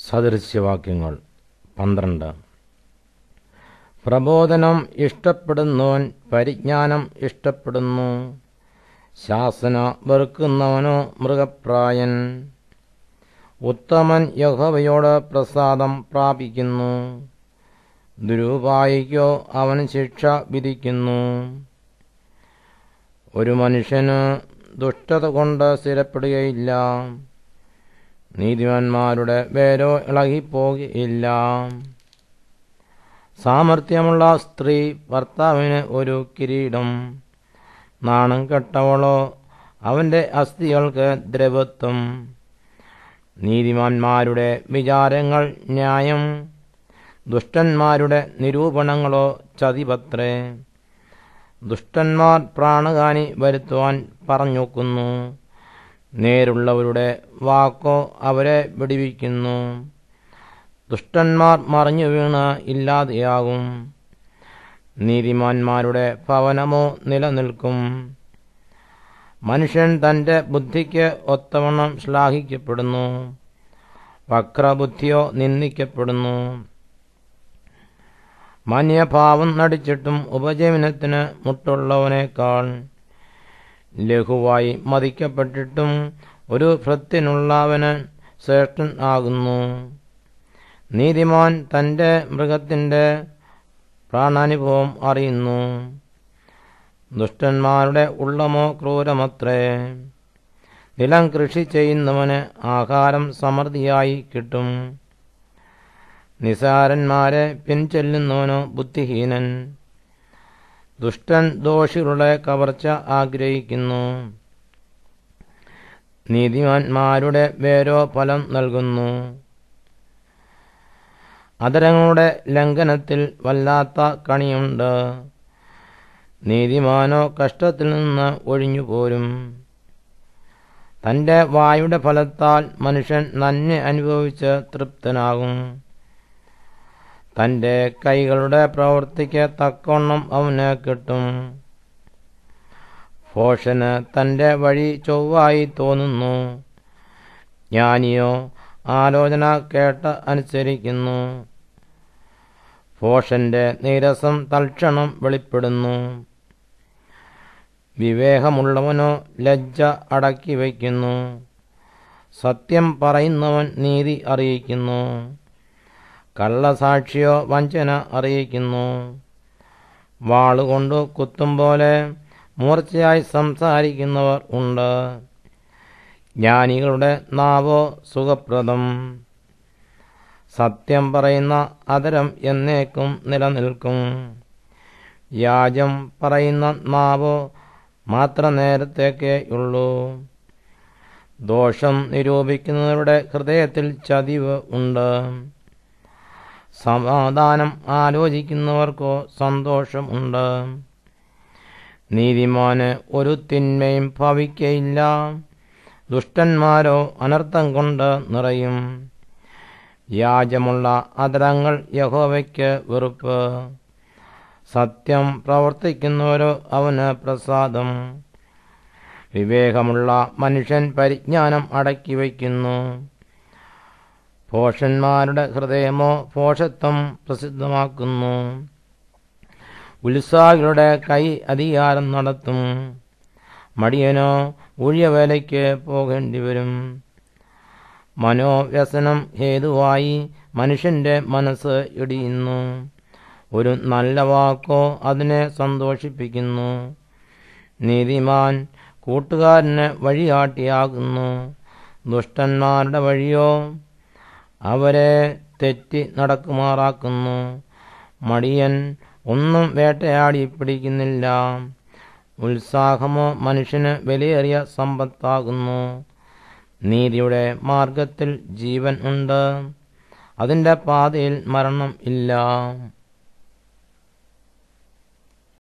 സദൃശ്യവാക്യങ്ങൾ 12. പ്രബോധനം ഇഷ്ടപ്പെടുന്നവൻ പരിജ്ഞാനം ഇഷ്ടപ്പെടുന്നു, ശാസന വെറുക്കുന്നവനോ മൃഗപ്രായൻ. ഉത്തമൻ യഹോവയോട് പ്രസാദം പ്രാപിക്കുന്നു, ദുരുപായിക്കോ അവൻ ശിക്ഷ വിധിക്കുന്നു. ഒരു മനുഷ്യന് ദുഷ്ടത കൊണ്ട് സ്ഥിരപ്പെടുകയില്ല, നീതിമാന്മാരുടെ വേരോ ഇളകിപ്പോകുകയില്ല. സാമർഥ്യമുള്ള സ്ത്രീ ഭർത്താവിന് ഒരു കിരീടം, നാണം കെട്ടവളോ അവൻ്റെ അസ്ഥികൾക്ക് ദ്രവത്വം. നീതിമാന്മാരുടെ വിചാരങ്ങൾ ന്യായം, ദുഷ്ടന്മാരുടെ നിരൂപണങ്ങളോ ചതിപത്രേ. ദുഷ്ടന്മാർ പ്രാണഹാനി വരുത്തുവാൻ പറഞ്ഞോക്കുന്നു, നേരുള്ളവരുടെ വാക്കോ അവരെ വെടിവയ്ക്കുന്നു. ദുഷ്ടന്മാർ മറിഞ്ഞു വീണ് ഇല്ലാതെയാകും, നീതിമാന്മാരുടെ ഭവനമോ നിലനിൽക്കും. മനുഷ്യൻ തൻ്റെ ബുദ്ധിക്ക് ഒത്തവണ്ണം ശ്ലാഘിക്കപ്പെടുന്നു, വക്രബുദ്ധിയോ നിന്ദിക്കപ്പെടുന്നു. മാന്യഭാവം നടിച്ചിട്ടും ഉപജീവനത്തിന് മുട്ടുള്ളവനേക്കാൾ ലഘുവായി മതിക്കപ്പെട്ടിട്ടും ഒരു ഭൃത്യനുള്ളവന് ശ്രേഷ്ഠൻ ആകുന്നു. നീതിമാൻ തൻ്റെ മൃഗത്തിൻ്റെ പ്രാണാനുഭവം അറിയുന്നു, ദുഷ്ടന്മാരുടെ ഉള്ളമോ ക്രൂരമത്രേ. നിലം കൃഷി ചെയ്യുന്നവന് ആഹാരം സമൃദ്ധിയായി കിട്ടും, നിസാരന്മാരെ പിൻചെല്ലുന്നവനോ ബുദ്ധിഹീനൻ. ദുഷ്ടൻ ദോഷികളുടെ കവർച്ച ആഗ്രഹിക്കുന്നു, നീതിമാന്മാരുടെ വേരോ ഫലം നൽകുന്നു. അധരങ്ങളുടെ ലംഘനത്തിൽ വല്ലാത്ത കണിയുണ്ട്, നീതിമാനോ കഷ്ടത്തിൽ നിന്ന് ഒഴിഞ്ഞുപോരും. തൻ്റെ വായുടെ ഫലത്താൽ മനുഷ്യൻ നന്മ അനുഭവിച്ച് തൃപ്തനാകും, തൻ്റെ കൈകളുടെ പ്രവൃത്തിക്ക് തക്കവണ്ണം അവന് കിട്ടും. ഭോഷന് തൻ്റെ വഴി ചൊവ്വായി തോന്നുന്നു, ജ്ഞാനിയോ ആലോചന കേട്ട് അനുസരിക്കുന്നു. ഭോഷന്റെ നീരസം തൽക്ഷണം വെളിപ്പെടുന്നു, വിവേകമുള്ളവനോ ലജ്ജ അടക്കി വയ്ക്കുന്നു. സത്യം പറയുന്നവൻ നീതി അറിയിക്കുന്നു, കള്ളസാക്ഷിയോ വഞ്ചന അറിയിക്കുന്നു. വാളുകൊണ്ട് കുത്തും പോലെ മൂർച്ചയായി സംസാരിക്കുന്നവർ ഉണ്ട്, ജ്ഞാനികളുടെ നാവോ സുഖപ്രദം. സത്യം പറയുന്ന അധരം എന്നേക്കും നിലനിൽക്കും, വ്യാജം പറയുന്ന നാവോ മാത്ര നേരത്തേക്കേയുള്ളൂ. ദോഷം നിരൂപിക്കുന്നവരുടെ ഹൃദയത്തിൽ ചതിവ് ഉണ്ട്, സമാധാനം ആലോചിക്കുന്നവർക്കോ സന്തോഷം ഉണ്ട്. നീതിമാന് ഒരു തിന്മയും ഭവിക്കയില്ല, ദുഷ്ടന്മാരോ അനർത്ഥം കൊണ്ട് നിറയും. വ്യാജമുള്ള അധരങ്ങൾ യഹോവയ്ക്ക് വെറുപ്പ്, സത്യം പ്രവർത്തിക്കുന്നവരോ അവന് പ്രസാദം. വിവേകമുള്ള മനുഷ്യൻ പരിജ്ഞാനം അടക്കി വയ്ക്കുന്നു, ഭോഷന്മാരുടെ ഹൃദയമോ ഭോഷത്വം പ്രസിദ്ധമാക്കുന്നു. ഉത്സാഹികളുടെ കൈ അധികാരം നടത്തും, മടിയനോ ഊഴിയവേലയ്ക്ക് പോകേണ്ടി വരും. മനോവ്യസനം ഹേതുവായി മനുഷ്യന്റെ മനസ്സ് ഇടിയുന്നു, ഒരു നല്ല വാക്കോ അതിനെ സന്തോഷിപ്പിക്കുന്നു. നീതിമാൻ കൂട്ടുകാരന് വഴികാട്ടിയാകുന്നു, ദുഷ്ടന്മാരുടെ വഴിയോ അവരെ തെറ്റി നടക്കുമാറാക്കുന്നു. മടിയൻ ഒന്നും വേട്ടയാടി പിടിക്കുന്നില്ല, ഉത്സാഹമോ മനുഷ്യന് വിലയേറിയ സമ്പത്താകുന്നു. നീതിയുടെ മാർഗത്തിൽ ജീവൻ ഉണ്ട്, അതിൻ്റെ പാതയിൽ മരണം ഇല്ല.